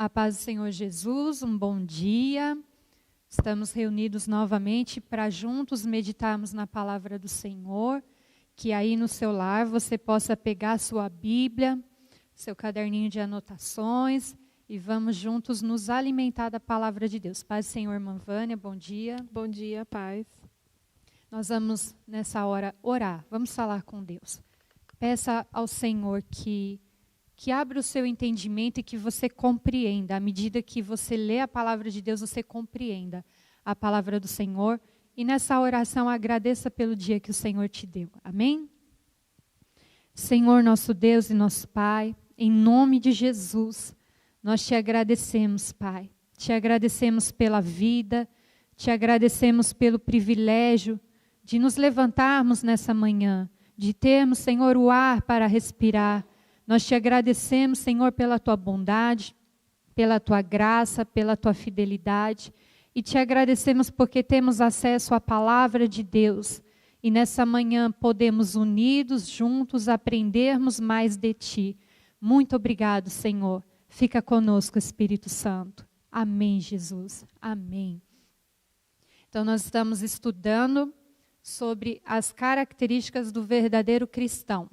A paz do Senhor Jesus, um bom dia. Estamos reunidos novamente para juntos meditarmos na palavra do Senhor. Que aí no seu lar você possa pegar a sua Bíblia, seu caderninho de anotações e vamos juntos nos alimentar da palavra de Deus. Paz do Senhor, irmã Vânia, bom dia. Bom dia, paz. Nós vamos nessa hora orar, vamos falar com Deus. Peça ao Senhor que abra o seu entendimento e que você compreenda. À medida que você lê a palavra de Deus, você compreenda a palavra do Senhor. E nessa oração, agradeça pelo dia que o Senhor te deu. Amém? Senhor, nosso Deus e nosso Pai, em nome de Jesus, nós te agradecemos, Pai. Te agradecemos pela vida, te agradecemos pelo privilégio de nos levantarmos nessa manhã, de termos, Senhor, o ar para respirar. Nós te agradecemos, Senhor, pela tua bondade, pela tua graça, pela tua fidelidade. E te agradecemos porque temos acesso à palavra de Deus. E nessa manhã podemos unidos, juntos, aprendermos mais de ti. Muito obrigado, Senhor. Fica conosco, Espírito Santo. Amém, Jesus. Amém. Então nós estamos estudando sobre as características do verdadeiro cristão.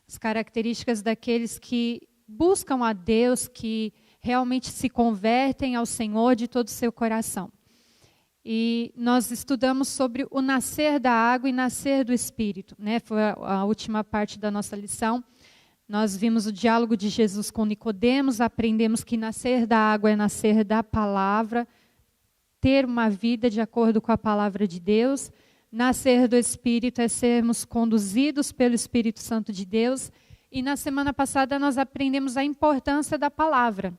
As características daqueles que buscam a Deus, que realmente se convertem ao Senhor de todo o seu coração. E nós estudamos sobre o nascer da água e nascer do Espírito, né? Foi a última parte da nossa lição. Nós vimos o diálogo de Jesus com Nicodemos, aprendemos que nascer da água é nascer da palavra, ter uma vida de acordo com a palavra de Deus. Nascer do Espírito é sermos conduzidos pelo Espírito Santo de Deus. E na semana passada nós aprendemos a importância da palavra.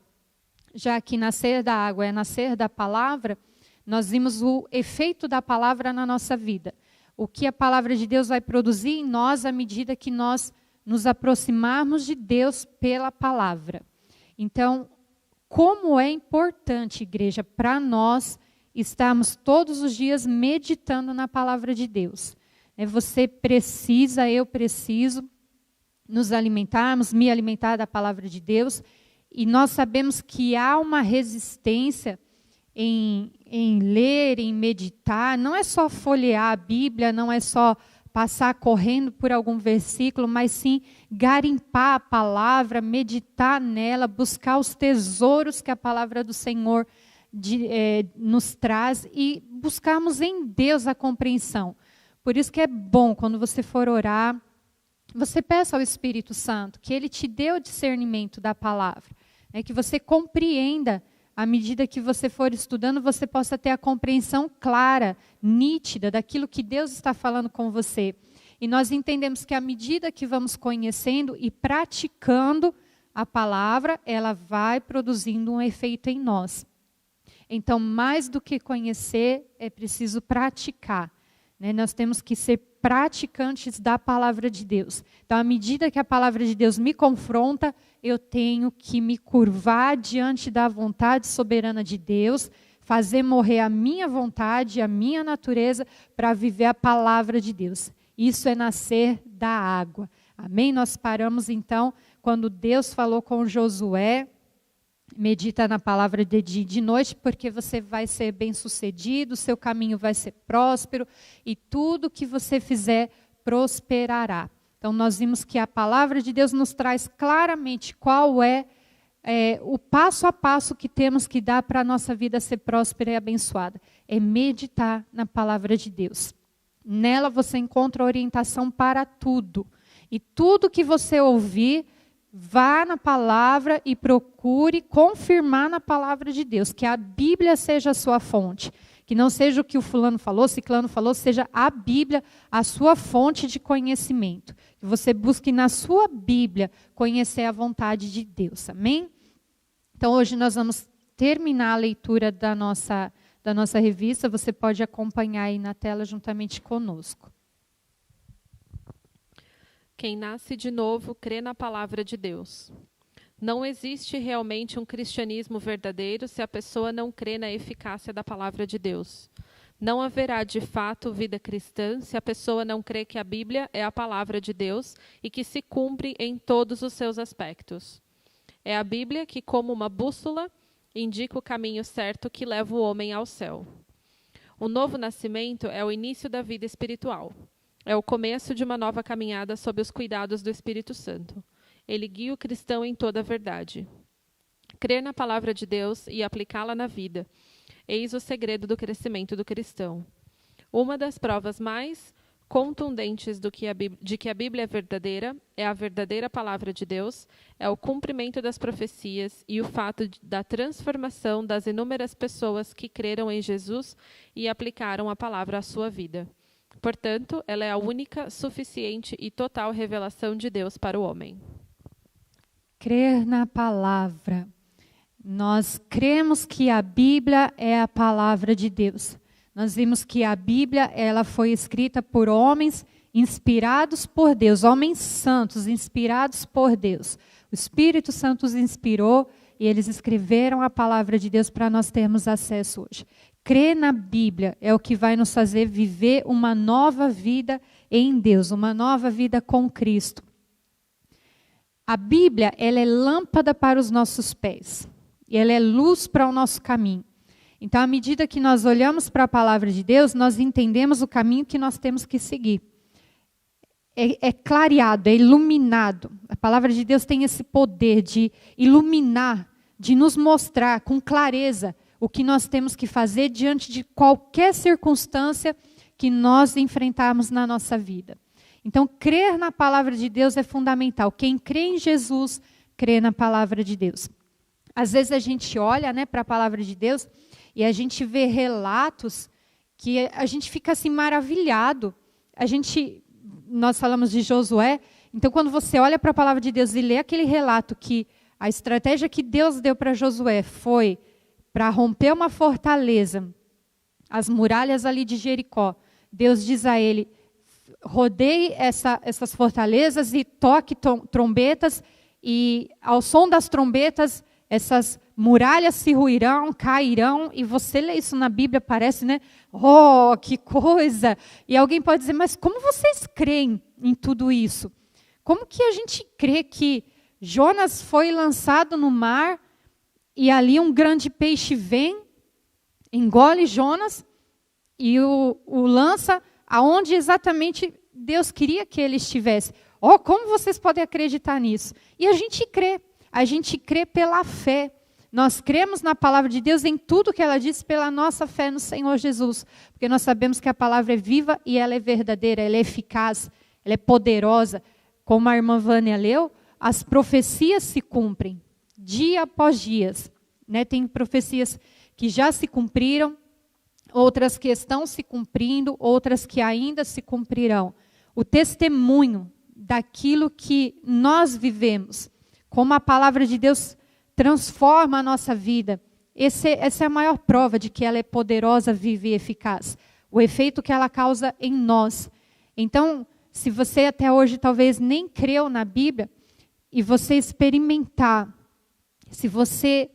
Já que nascer da água é nascer da palavra, nós vimos o efeito da palavra na nossa vida. O que a palavra de Deus vai produzir em nós à medida que nós nos aproximarmos de Deus pela palavra. Então, como é importante, igreja, para nós estarmos todos os dias meditando na palavra de Deus. Você precisa, eu preciso nos alimentarmos, me alimentar da palavra de Deus. E nós sabemos que há uma resistência em ler, em meditar. Não é só folhear a Bíblia, não é só passar correndo por algum versículo, mas sim garimpar a palavra, meditar nela, buscar os tesouros que a palavra do Senhor nos traz e buscarmos em Deus a compreensão. Por isso que é bom, quando você for orar, você peça ao Espírito Santo que Ele te dê o discernimento da palavra, que você compreenda, à medida que você for estudando, você possa ter a compreensão clara, nítida, daquilo que Deus está falando com você. E nós entendemos que à medida que vamos conhecendo e praticando a palavra, ela vai produzindo um efeito em nós. Então, mais do que conhecer, é preciso praticar. Nós temos que ser praticantes da palavra de Deus. Então, à medida que a palavra de Deus me confronta, eu tenho que me curvar diante da vontade soberana de Deus, fazer morrer a minha vontade, a minha natureza, para viver a palavra de Deus. Isso é nascer da água. Amém? Nós paramos, então, quando Deus falou com Josué. Medita na palavra de dia e de noite, porque você vai ser bem-sucedido, seu caminho vai ser próspero e tudo que você fizer prosperará. Então, nós vimos que a palavra de Deus nos traz claramente qual é o passo a passo que temos que dar para a nossa vida ser próspera e abençoada. É meditar na palavra de Deus. Nela você encontra orientação para tudo. E tudo que você ouvir, vá na palavra e procure confirmar na palavra de Deus, que a Bíblia seja a sua fonte, que não seja o que o fulano falou, ciclano falou, seja a Bíblia a sua fonte de conhecimento. Que você busque na sua Bíblia conhecer a vontade de Deus, amém? Então hoje nós vamos terminar a leitura da nossa revista, você pode acompanhar aí na tela juntamente conosco. Quem nasce de novo crê na palavra de Deus. Não existe realmente um cristianismo verdadeiro se a pessoa não crê na eficácia da palavra de Deus. Não haverá, de fato, vida cristã se a pessoa não crê que a Bíblia é a palavra de Deus e que se cumpre em todos os seus aspectos. É a Bíblia que, como uma bússola, indica o caminho certo que leva o homem ao céu. O novo nascimento é o início da vida espiritual. É o começo de uma nova caminhada sob os cuidados do Espírito Santo. Ele guia o cristão em toda a verdade. Crer na palavra de Deus e aplicá-la na vida. Eis o segredo do crescimento do cristão. Uma das provas mais contundentes de que a Bíblia é verdadeira, é a verdadeira palavra de Deus, é o cumprimento das profecias e o fato da transformação das inúmeras pessoas que creram em Jesus e aplicaram a palavra à sua vida. Portanto, ela é a única, suficiente e total revelação de Deus para o homem. Crer na palavra. Nós cremos que a Bíblia é a palavra de Deus. Nós vimos que a Bíblia ela foi escrita por homens inspirados por Deus, homens santos inspirados por Deus. O Espírito Santo os inspirou e eles escreveram a palavra de Deus para nós termos acesso hoje. Crer na Bíblia é o que vai nos fazer viver uma nova vida em Deus, uma nova vida com Cristo. A Bíblia ela é lâmpada para os nossos pés e ela é luz para o nosso caminho. Então, à medida que nós olhamos para a palavra de Deus, nós entendemos o caminho que nós temos que seguir. É clareado, é iluminado. A palavra de Deus tem esse poder de iluminar, de nos mostrar com clareza o que nós temos que fazer diante de qualquer circunstância que nós enfrentarmos na nossa vida. Então, crer na palavra de Deus é fundamental. Quem crê em Jesus, crê na palavra de Deus. Às vezes a gente olha, para a palavra de Deus e a gente vê relatos que a gente fica assim maravilhado. Nós falamos de Josué, então quando você olha para a palavra de Deus e lê aquele relato que a estratégia que Deus deu para Josué foi para romper uma fortaleza, as muralhas ali de Jericó, Deus diz a ele, rodeie essas fortalezas e toque trombetas, e ao som das trombetas, essas muralhas se ruirão, cairão, e você lê isso na Bíblia, parece, Oh, que coisa! E alguém pode dizer, mas como vocês creem em tudo isso? Como que a gente crê que Jonas foi lançado no mar e ali um grande peixe vem, engole Jonas e o lança aonde exatamente Deus queria que ele estivesse? Como vocês podem acreditar nisso? E a gente crê pela fé. Nós cremos na palavra de Deus em tudo que ela diz pela nossa fé no Senhor Jesus. Porque nós sabemos que a palavra é viva e ela é verdadeira, ela é eficaz, ela é poderosa. Como a irmã Vânia leu, as profecias se cumprem, dia após dia. Tem profecias que já se cumpriram, outras que estão se cumprindo, outras que ainda se cumprirão. O testemunho daquilo que nós vivemos, como a palavra de Deus transforma a nossa vida. Essa é a maior prova de que ela é poderosa, viva e eficaz. O efeito que ela causa em nós. Então, se você até hoje talvez nem creu na Bíblia, e você experimentar, se você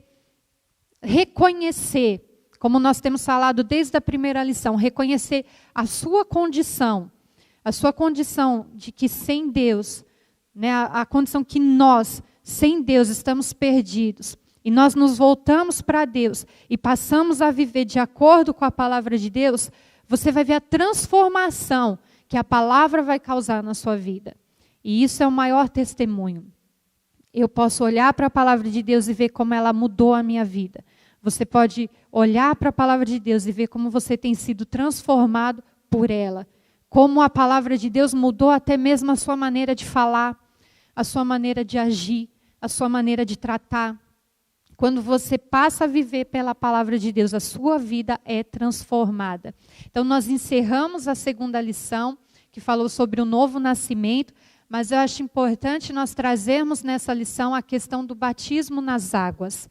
reconhecer, como nós temos falado desde a primeira lição, reconhecer a sua condição de que sem Deus, a condição que nós, sem Deus, estamos perdidos, e nós nos voltamos para Deus e passamos a viver de acordo com a palavra de Deus, você vai ver a transformação que a palavra vai causar na sua vida. E isso é o maior testemunho. Eu posso olhar para a palavra de Deus e ver como ela mudou a minha vida. Você pode olhar para a palavra de Deus e ver como você tem sido transformado por ela. Como a palavra de Deus mudou até mesmo a sua maneira de falar, a sua maneira de agir, a sua maneira de tratar. Quando você passa a viver pela palavra de Deus, a sua vida é transformada. Então, nós encerramos a segunda lição, que falou sobre o novo nascimento, mas eu acho importante nós trazermos nessa lição a questão do batismo nas águas,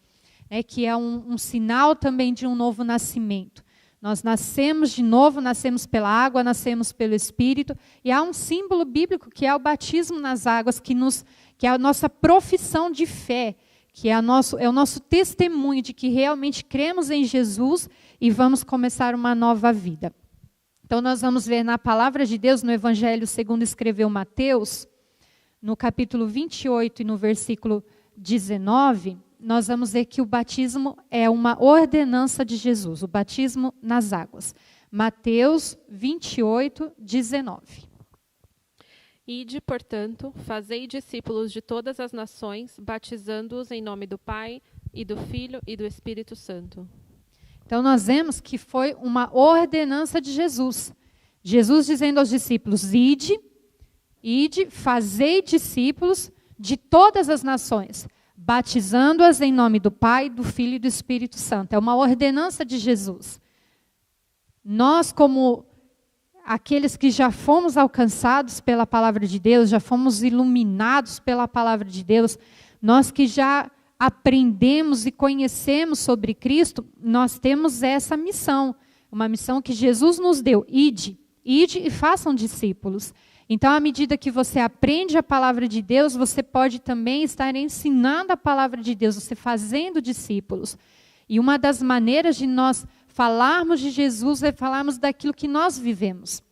que é um sinal também de um novo nascimento. Nós nascemos de novo, nascemos pela água, nascemos pelo Espírito, e há um símbolo bíblico que é o batismo nas águas, que é a nossa profissão de fé, que é o nosso testemunho de que realmente cremos em Jesus e vamos começar uma nova vida. Então nós vamos ver na palavra de Deus, no Evangelho segundo escreveu Mateus, no capítulo 28 e no versículo 19, nós vamos ver que o batismo é uma ordenança de Jesus, o batismo nas águas. Mateus 28, 19. Ide, portanto, fazei discípulos de todas as nações, batizando-os em nome do Pai, e do Filho e do Espírito Santo. Então, nós vemos que foi uma ordenança de Jesus. Jesus dizendo aos discípulos, ide, fazei discípulos de todas as nações, batizando-as em nome do Pai, do Filho e do Espírito Santo. É uma ordenança de Jesus. Nós, como aqueles que já fomos alcançados pela palavra de Deus, já fomos iluminados pela palavra de Deus, nós que já aprendemos e conhecemos sobre Cristo, nós temos essa missão, uma missão que Jesus nos deu. Ide e façam discípulos. Então, à medida que você aprende a palavra de Deus, você pode também estar ensinando a palavra de Deus, você fazendo discípulos. E uma das maneiras de nós falarmos de Jesus é falarmos daquilo que nós vivemos.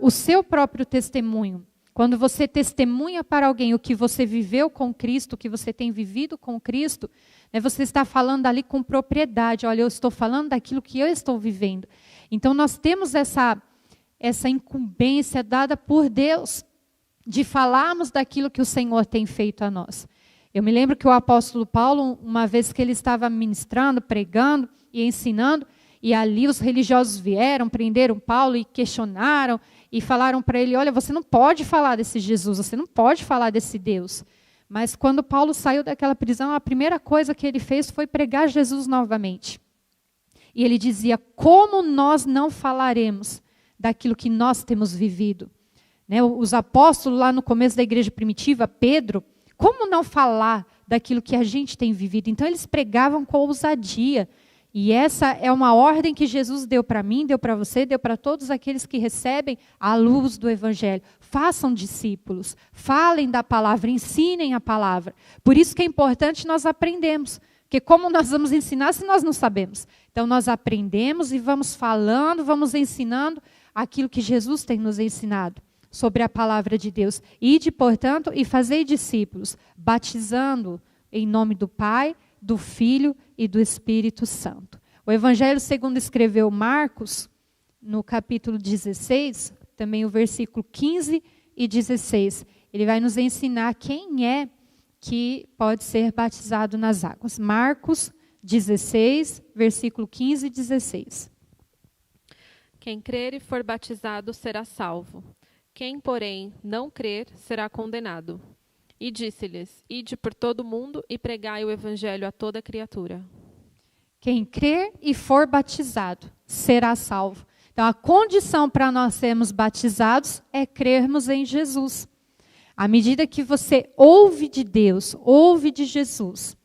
O seu próprio testemunho. Quando você testemunha para alguém o que você viveu com Cristo, o que você tem vivido com Cristo, né, você está falando ali com propriedade. Olha, eu estou falando daquilo que eu estou vivendo. Então, nós temos essa incumbência dada por Deus de falarmos daquilo que o Senhor tem feito a nós. Eu me lembro que o apóstolo Paulo, uma vez que ele estava ministrando, pregando e ensinando, e ali os religiosos vieram, prenderam Paulo e questionaram, e falaram para ele, olha, você não pode falar desse Jesus, você não pode falar desse Deus. Mas quando Paulo saiu daquela prisão, a primeira coisa que ele fez foi pregar Jesus novamente. E ele dizia, como nós não falaremos daquilo que nós temos vivido? Né, os apóstolos lá no começo da igreja primitiva, Pedro, como não falar daquilo que a gente tem vivido? Então eles pregavam com ousadia. E essa é uma ordem que Jesus deu para mim, deu para você, deu para todos aqueles que recebem a luz do Evangelho. Façam discípulos, falem da palavra, ensinem a palavra. Por isso que é importante nós aprendermos. Porque como nós vamos ensinar se nós não sabemos? Então nós aprendemos e vamos falando, vamos ensinando aquilo que Jesus tem nos ensinado sobre a palavra de Deus. Ide, portanto, e fazei discípulos, batizando em nome do Pai, do Filho e do Espírito Santo. O Evangelho segundo escreveu Marcos, no capítulo 16, também o versículo 15 e 16. Ele vai nos ensinar quem é que pode ser batizado nas águas. Marcos 16, versículo 15 e 16. Quem crer e for batizado será salvo. Quem, porém, não crer será condenado. E disse-lhes, ide por todo o mundo e pregai o evangelho a toda criatura. Quem crer e for batizado será salvo. Então, a condição para nós sermos batizados é crermos em Jesus. À medida que você ouve de Deus, ouve de Jesus,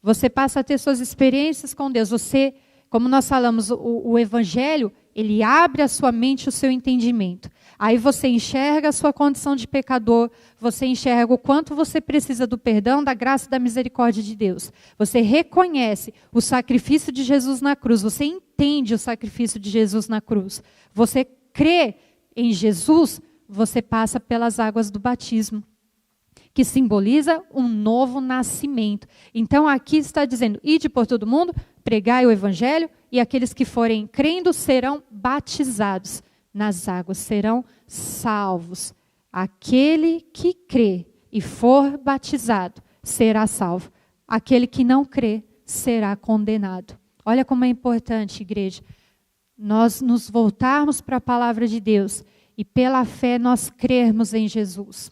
você passa a ter suas experiências com Deus. Você, como nós falamos, o evangelho, ele abre a sua mente, o seu entendimento. Aí você enxerga a sua condição de pecador, você enxerga o quanto você precisa do perdão, da graça e da misericórdia de Deus. Você reconhece o sacrifício de Jesus na cruz, você entende o sacrifício de Jesus na cruz. Você crê em Jesus, você passa pelas águas do batismo, que simboliza um novo nascimento. Então aqui está dizendo, ide por todo mundo, pregai o evangelho, e aqueles que forem crendo serão batizados nas águas, serão salvos. Aquele que crê e for batizado será salvo. Aquele que não crê será condenado. Olha como é importante, igreja, nós nos voltarmos para a palavra de Deus e pela fé nós crermos em Jesus.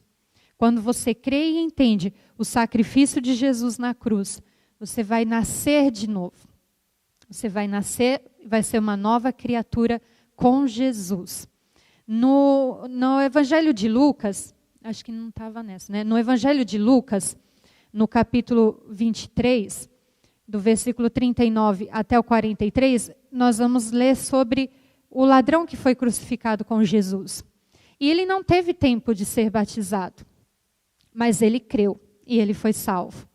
Quando você crê e entende o sacrifício de Jesus na cruz, você vai nascer de novo. Você vai nascer, vai ser uma nova criatura com Jesus. No Evangelho de Lucas, acho que não estava nessa, né? No Evangelho de Lucas, no capítulo 23, do versículo 39 até o 43, nós vamos ler sobre o ladrão que foi crucificado com Jesus. E ele não teve tempo de ser batizado, mas ele creu e ele foi salvo.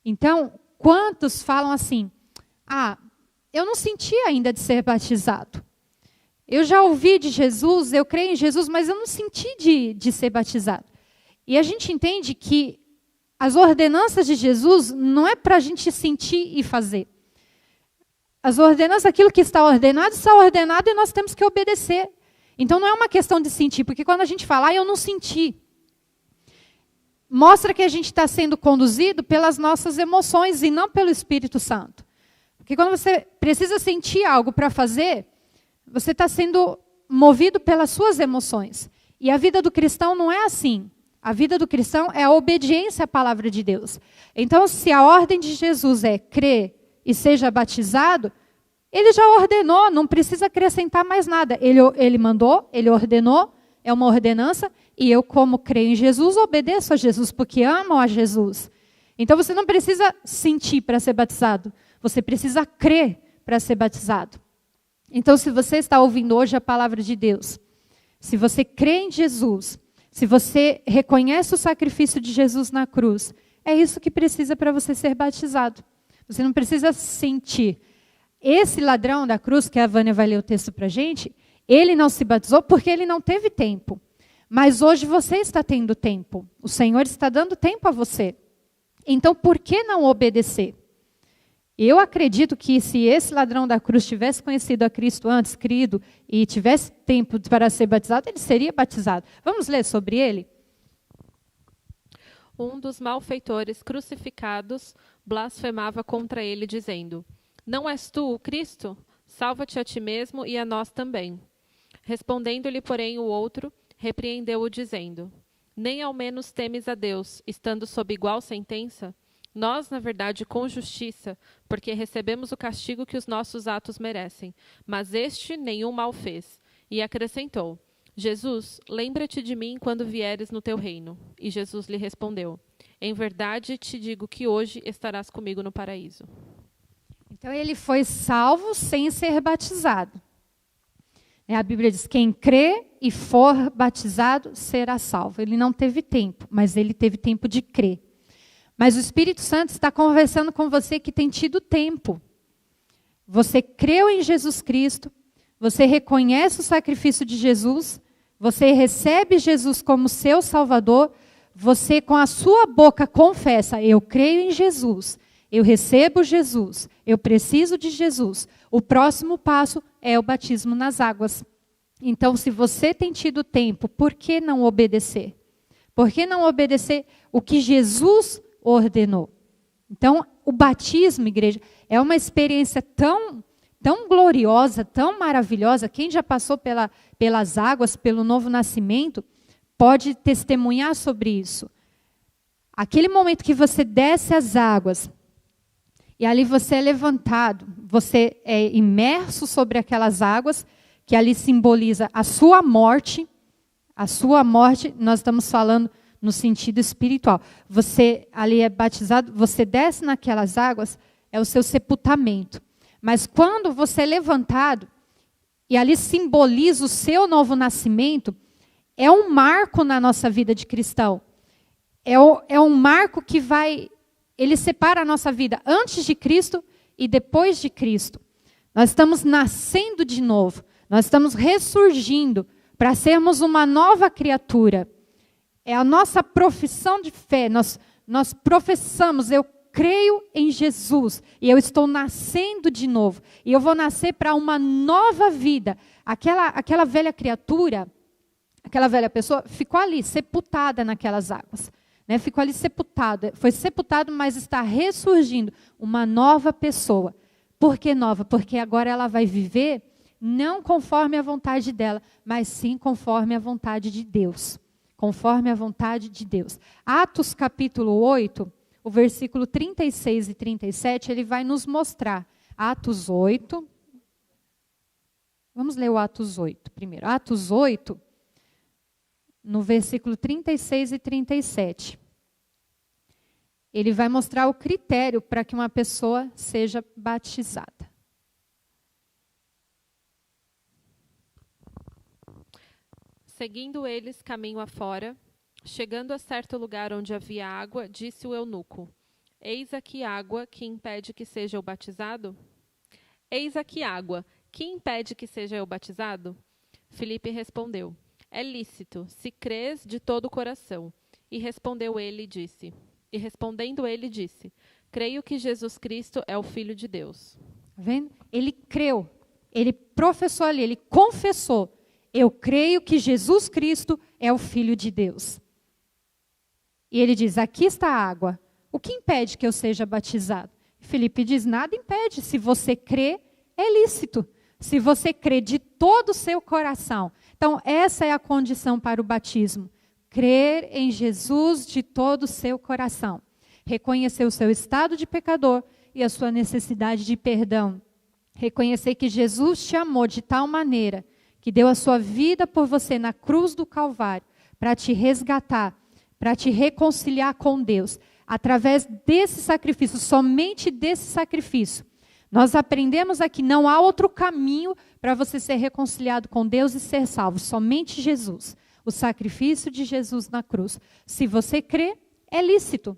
Então, quantos falam assim, eu não senti ainda de ser batizado. Eu já ouvi de Jesus, eu creio em Jesus, mas eu não senti de ser batizado. E a gente entende que as ordenanças de Jesus não é para a gente sentir e fazer. As ordenanças, aquilo que está ordenado e nós temos que obedecer. Então não é uma questão de sentir, porque quando a gente fala, eu não senti, mostra que a gente está sendo conduzido pelas nossas emoções e não pelo Espírito Santo. Porque quando você precisa sentir algo para fazer, você está sendo movido pelas suas emoções. E a vida do cristão não é assim. A vida do cristão é a obediência à palavra de Deus. Então, se a ordem de Jesus é crer e seja batizado, ele já ordenou, não precisa acrescentar mais nada. Ele mandou, ele ordenou, é uma ordenança, e eu, como creio em Jesus, obedeço a Jesus, porque amo a Jesus. Então, você não precisa sentir para ser batizado, você precisa crer para ser batizado. Então, se você está ouvindo hoje a palavra de Deus, se você crê em Jesus, se você reconhece o sacrifício de Jesus na cruz, é isso que precisa para você ser batizado. Você não precisa sentir. Esse ladrão da cruz, que a Vânia vai ler o texto para a gente, ele não se batizou porque ele não teve tempo. Mas hoje você está tendo tempo. O Senhor está dando tempo a você. Então, por que não obedecer? Eu acredito que se esse ladrão da cruz tivesse conhecido a Cristo antes, crido, e tivesse tempo para ser batizado, ele seria batizado. Vamos ler sobre ele? Um dos malfeitores crucificados blasfemava contra ele, dizendo: Não és tu o Cristo? Salva-te a ti mesmo e a nós também. Respondendo-lhe, porém, o outro, repreendeu-o, dizendo: Nem ao menos temes a Deus, estando sob igual sentença? Nós, na verdade, com justiça, porque recebemos o castigo que os nossos atos merecem, mas este nenhum mal fez. E acrescentou: Jesus, lembra-te de mim quando vieres no teu reino. E Jesus lhe respondeu: Em verdade te digo que hoje estarás comigo no paraíso. Então ele foi salvo sem ser batizado. A Bíblia diz, quem crê e for batizado será salvo. Ele não teve tempo, mas ele teve tempo de crer. Mas o Espírito Santo está conversando com você que tem tido tempo. Você creu em Jesus Cristo, você reconhece o sacrifício de Jesus, você recebe Jesus como seu Salvador, você com a sua boca confessa, eu creio em Jesus, eu recebo Jesus, eu preciso de Jesus. O próximo passo é o batismo nas águas. Então, se você tem tido tempo, por que não obedecer? Por que não obedecer o que Jesus ordenou? Então, o batismo, igreja, é uma experiência tão gloriosa, tão maravilhosa. Quem já passou pelas águas, pelo novo nascimento, pode testemunhar sobre isso. Aquele momento que você desce as águas, e ali você é levantado, você é imerso sobre aquelas águas, que ali simboliza a sua morte. A sua morte, nós estamos falando no sentido espiritual. Você ali é batizado, você desce naquelas águas, é o seu sepultamento. Mas quando você é levantado, e ali simboliza o seu novo nascimento, é um marco na nossa vida de cristão. É um marco que ele separa a nossa vida antes de Cristo e depois de Cristo. Nós estamos nascendo de novo, nós estamos ressurgindo para sermos uma nova criatura. É a nossa profissão de fé, nós professamos, eu creio em Jesus e eu estou nascendo de novo. E eu vou nascer para uma nova vida. Aquela velha criatura, aquela velha pessoa, ficou ali, sepultada naquelas águas. Ficou ali sepultada. Foi sepultado, mas está ressurgindo uma nova pessoa. Por que nova? Porque agora ela vai viver não conforme a vontade dela, mas sim conforme a vontade de Deus. Conforme a vontade de Deus. Atos capítulo 8, o versículo 36 e 37, ele vai nos mostrar. Atos 8. Vamos ler o Atos 8 primeiro. Atos 8, no versículo 36 e 37. Ele vai mostrar o critério para que uma pessoa seja batizada. Seguindo eles caminho afora, chegando a certo lugar onde havia água, disse o eunuco: Eis aqui água, que impede que seja eu batizado? Eis aqui água, que impede que seja eu batizado? Filipe respondeu: É lícito, se crês de todo o coração. E respondeu ele e disse: E respondendo ele, disse: creio que Jesus Cristo é o Filho de Deus. Tá vendo? Ele creu, ele professou ali, ele confessou: eu creio que Jesus Cristo é o Filho de Deus. E ele diz: aqui está a água, o que impede que eu seja batizado? Filipe diz: nada impede, se você crê, é lícito. Se você crê de todo o seu coração. Então, essa é a condição para o batismo. Crer em Jesus de todo o seu coração. Reconhecer o seu estado de pecador e a sua necessidade de perdão. Reconhecer que Jesus te amou de tal maneira que deu a sua vida por você na cruz do Calvário para te resgatar, para te reconciliar com Deus. Através desse sacrifício, somente desse sacrifício, nós aprendemos aqui, não há outro caminho para você ser reconciliado com Deus e ser salvo, somente Jesus. O sacrifício de Jesus na cruz. Se você crê, é lícito.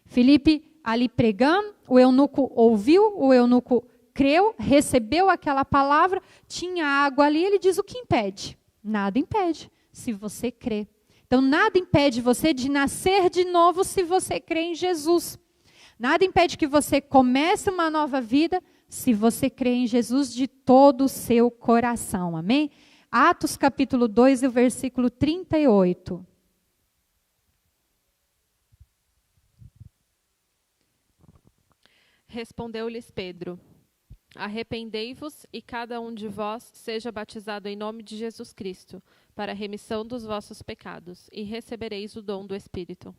Filipe ali pregando, o eunuco ouviu, o eunuco creu, recebeu aquela palavra, tinha água ali, ele diz: o que impede? Nada impede, se você crê. Então, nada impede você de nascer de novo se você crê em Jesus. Nada impede que você comece uma nova vida se você crê em Jesus de todo o seu coração. Amém? Atos capítulo 2 e o versículo 38. Respondeu-lhes Pedro: arrependei-vos e cada um de vós seja batizado em nome de Jesus Cristo, para a remissão dos vossos pecados, e recebereis o dom do Espírito.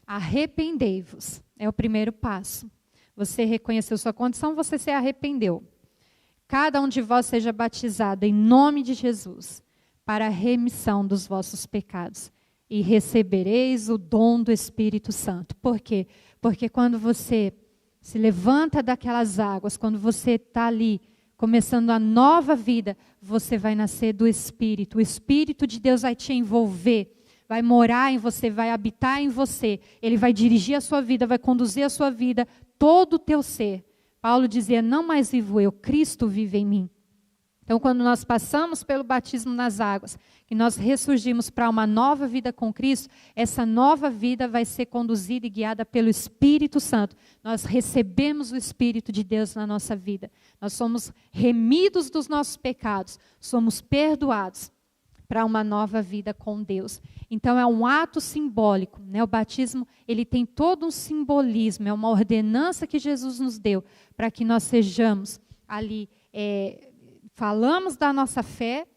Arrependei-vos. É o primeiro passo. Você reconheceu sua condição, você se arrependeu. Cada um de vós seja batizado em nome de Jesus, para a remissão dos vossos pecados, e recebereis o dom do Espírito Santo. Por quê? Porque quando você se levanta daquelas águas, quando você está ali, começando a nova vida, você vai nascer do Espírito. O Espírito de Deus vai te envolver, vai morar em você, vai habitar em você. Ele vai dirigir a sua vida, vai conduzir a sua vida, todo o teu ser. Paulo dizia: não mais vivo eu, Cristo vive em mim. Então, quando nós passamos pelo batismo nas águas, que nós ressurgimos para uma nova vida com Cristo, essa nova vida vai ser conduzida e guiada pelo Espírito Santo. Nós recebemos o Espírito de Deus na nossa vida. Nós somos remidos dos nossos pecados, somos perdoados para uma nova vida com Deus. Então, é um ato simbólico, né? O batismo, ele tem todo um simbolismo, é uma ordenança que Jesus nos deu para que nós sejamos ali, falamos da nossa fé,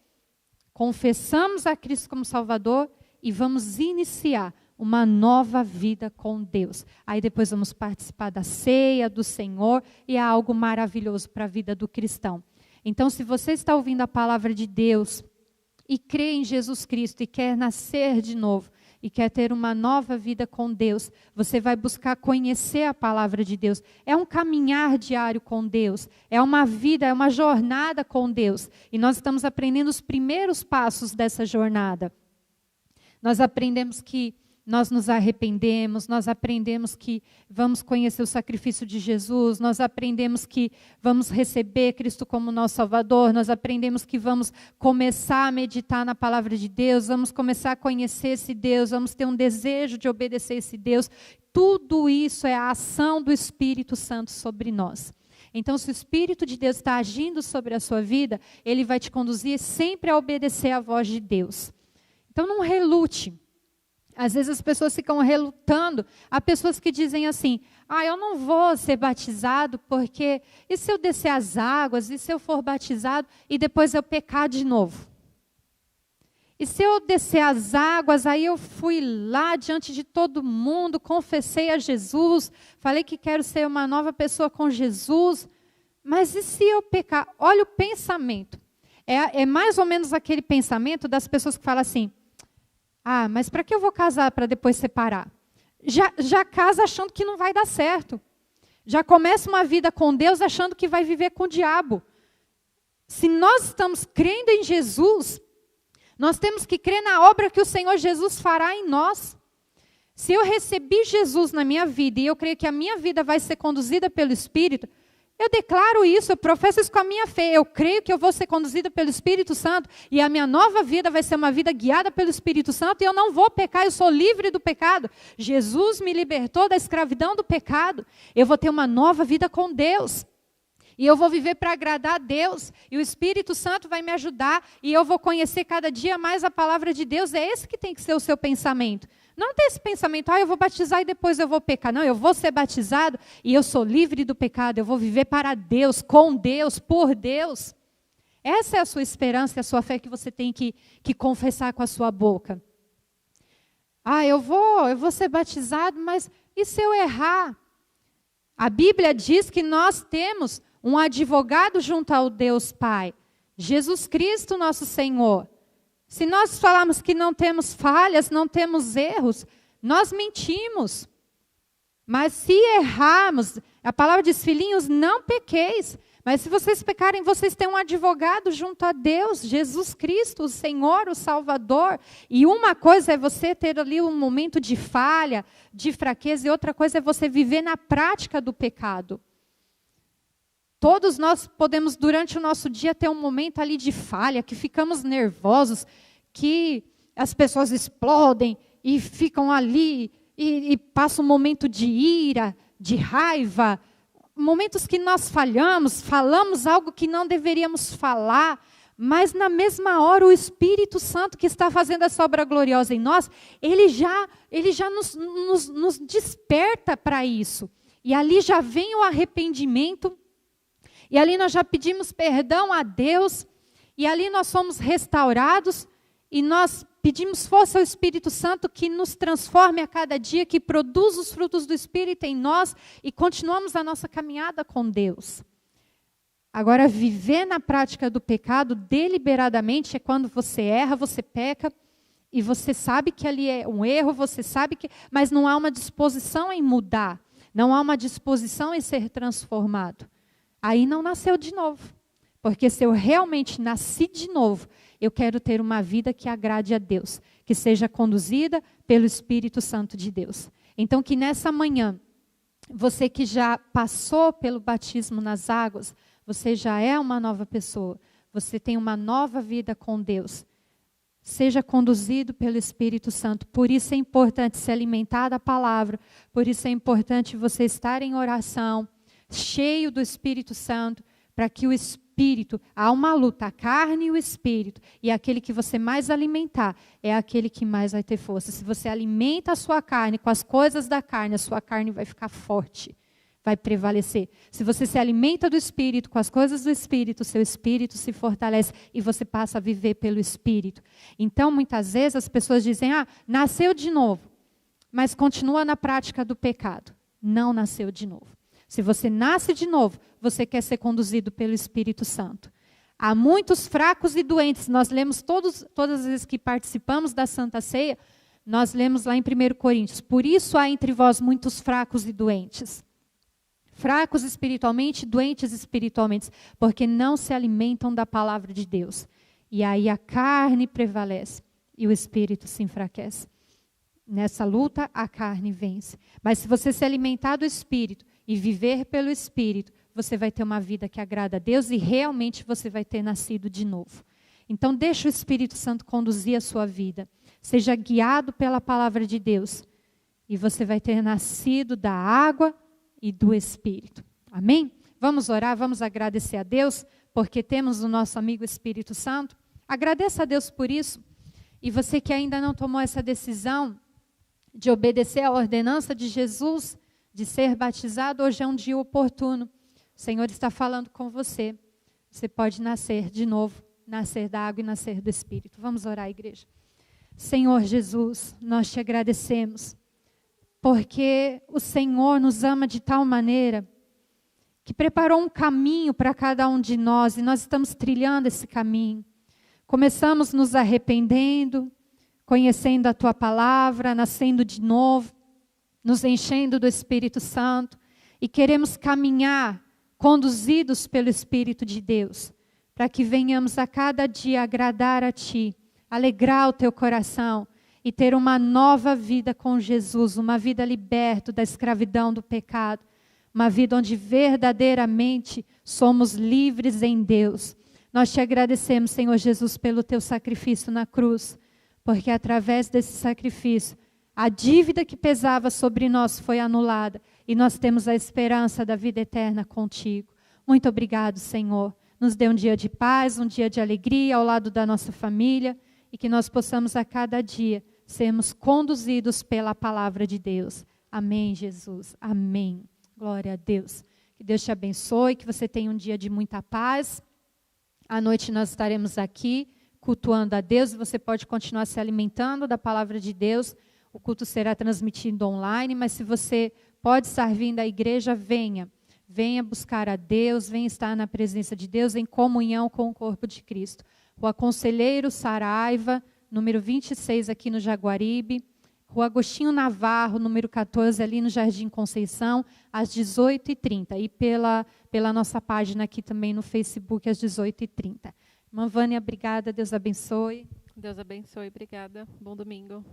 confessamos a Cristo como Salvador e vamos iniciar uma nova vida com Deus. Aí depois vamos participar da ceia do Senhor e é algo maravilhoso para a vida do cristão. Então, se você está ouvindo a palavra de Deus e crê em Jesus Cristo e quer nascer de novo, e quer ter uma nova vida com Deus, você vai buscar conhecer a palavra de Deus. É um caminhar diário com Deus, é uma vida, é uma jornada com Deus. E nós estamos aprendendo os primeiros passos dessa jornada. Nós aprendemos que nós nos arrependemos, nós aprendemos que vamos conhecer o sacrifício de Jesus, nós aprendemos que vamos receber Cristo como nosso Salvador, nós aprendemos que vamos começar a meditar na palavra de Deus, vamos começar a conhecer esse Deus, vamos ter um desejo de obedecer esse Deus. Tudo isso é a ação do Espírito Santo sobre nós. Então, se o Espírito de Deus está agindo sobre a sua vida, ele vai te conduzir sempre a obedecer à voz de Deus. Então, não relute. Às vezes as pessoas ficam relutando. Há pessoas que dizem assim: eu não vou ser batizado porque e se eu descer as águas, e se eu for batizado e depois eu pecar de novo? E se eu descer as águas, aí eu fui lá diante de todo mundo, confessei a Jesus, falei que quero ser uma nova pessoa com Jesus, mas e se eu pecar? Olha o pensamento. É mais ou menos aquele pensamento das pessoas que falam assim: mas para que eu vou casar para depois separar? Já casa achando que não vai dar certo. Já começa uma vida com Deus achando que vai viver com o diabo. Se nós estamos crendo em Jesus, nós temos que crer na obra que o Senhor Jesus fará em nós. Se eu recebi Jesus na minha vida e eu creio que a minha vida vai ser conduzida pelo Espírito, Eu declaro isso, eu professo isso com a minha fé. Eu creio que eu vou ser conduzida pelo Espírito Santo e a minha nova vida vai ser uma vida guiada pelo Espírito Santo e eu não vou pecar, eu sou livre do pecado. Jesus me libertou da escravidão do pecado. Eu vou ter uma nova vida com Deus. E eu vou viver para agradar a Deus. E o Espírito Santo vai me ajudar e eu vou conhecer cada dia mais a palavra de Deus. É esse que tem que ser o seu pensamento. Não tem esse pensamento, eu vou batizar e depois eu vou pecar. Não, eu vou ser batizado e eu sou livre do pecado. Eu vou viver para Deus, com Deus, por Deus. Essa é a sua esperança e a sua fé que você tem que confessar com a sua boca. Eu vou ser batizado, mas e se eu errar? A Bíblia diz que nós temos um advogado junto ao Deus Pai, Jesus Cristo, nosso Senhor. Se nós falarmos que não temos falhas, não temos erros, nós mentimos. Mas se errarmos, a palavra diz, filhinhos, não pequeis. Mas se vocês pecarem, vocês têm um advogado junto a Deus, Jesus Cristo, o Senhor, o Salvador. E uma coisa é você ter ali um momento de falha, de fraqueza, e outra coisa é você viver na prática do pecado. Todos nós podemos, durante o nosso dia, ter um momento ali de falha, que ficamos nervosos, que as pessoas explodem e ficam ali e passam um momento de ira, de raiva, momentos que nós falamos algo que não deveríamos falar, mas na mesma hora o Espírito Santo que está fazendo essa obra gloriosa em nós, ele já nos desperta para isso. E ali já vem o arrependimento, e ali nós já pedimos perdão a Deus, e ali nós somos restaurados, e nós pedimos força ao Espírito Santo que nos transforme a cada dia, que produza os frutos do Espírito em nós, e continuamos a nossa caminhada com Deus. Agora, viver na prática do pecado deliberadamente é quando você erra, você peca, e você sabe que ali é um erro, você sabe que, mas não há uma disposição em mudar, não há uma disposição em ser transformado. Aí não nasceu de novo. Porque se eu realmente nasci de novo, eu quero ter uma vida que agrade a Deus, que seja conduzida pelo Espírito Santo de Deus. Então, que nessa manhã, você que já passou pelo batismo nas águas, você já é uma nova pessoa, você tem uma nova vida com Deus. Seja conduzido pelo Espírito Santo. Por isso é importante se alimentar da palavra, por isso é importante você estar em oração, cheio do Espírito Santo, para que o Espírito, há uma luta, a carne e o Espírito, e aquele que você mais alimentar, é aquele que mais vai ter força. Se você alimenta a sua carne com as coisas da carne, a sua carne vai ficar forte, vai prevalecer. Se você se alimenta do Espírito, com as coisas do Espírito, seu Espírito se fortalece e você passa a viver pelo Espírito. Então, muitas vezes as pessoas dizem, nasceu de novo, mas continua na prática do pecado. Não nasceu de novo. Se você nasce de novo, você quer ser conduzido pelo Espírito Santo. Há muitos fracos e doentes. Nós lemos todas as vezes que participamos da Santa Ceia, nós lemos lá em 1 Coríntios. Por isso há entre vós muitos fracos e doentes. Fracos espiritualmente, doentes espiritualmente, porque não se alimentam da palavra de Deus. E aí a carne prevalece e o Espírito se enfraquece. Nessa luta, a carne vence. Mas se você se alimentar do Espírito e viver pelo Espírito, você vai ter uma vida que agrada a Deus e realmente você vai ter nascido de novo. Então, deixa o Espírito Santo conduzir a sua vida. Seja guiado pela palavra de Deus. E você vai ter nascido da água e do Espírito. Amém? Vamos orar, vamos agradecer a Deus, porque temos o nosso amigo Espírito Santo. Agradeça a Deus por isso. E você que ainda não tomou essa decisão de obedecer à ordenança de Jesus, de ser batizado, hoje é um dia oportuno. O Senhor está falando com você. Você pode nascer de novo, nascer da água e nascer do Espírito. Vamos orar, igreja. Senhor Jesus, nós te agradecemos, porque o Senhor nos ama de tal maneira que preparou um caminho para cada um de nós e nós estamos trilhando esse caminho. Começamos nos arrependendo, conhecendo a Tua palavra, nascendo de novo, nos enchendo do Espírito Santo e queremos caminhar conduzidos pelo Espírito de Deus, para que venhamos a cada dia agradar a Ti, alegrar o Teu coração e ter uma nova vida com Jesus, uma vida liberta da escravidão do pecado, uma vida onde verdadeiramente somos livres em Deus. Nós te agradecemos, Senhor Jesus, pelo teu sacrifício na cruz, porque através desse sacrifício, a dívida que pesava sobre nós foi anulada e nós temos a esperança da vida eterna contigo. Muito obrigado, Senhor. Nos dê um dia de paz, um dia de alegria ao lado da nossa família e que nós possamos a cada dia sermos conduzidos pela palavra de Deus. Amém, Jesus. Amém. Glória a Deus. Que Deus te abençoe, que você tenha um dia de muita paz. À noite nós estaremos aqui cultuando a Deus. Você pode continuar se alimentando da palavra de Deus. O culto será transmitido online, mas se você pode estar vindo à igreja, venha. Venha buscar a Deus, venha estar na presença de Deus em comunhão com o corpo de Cristo. Rua Conselheiro Saraiva, número 26, aqui no Jaguaribe. Rua Agostinho Navarro, número 14, ali no Jardim Conceição, às 18h30. E pela nossa página aqui também no Facebook, às 18h30. Irmã Vânia, obrigada. Deus abençoe. Deus abençoe. Obrigada. Bom domingo.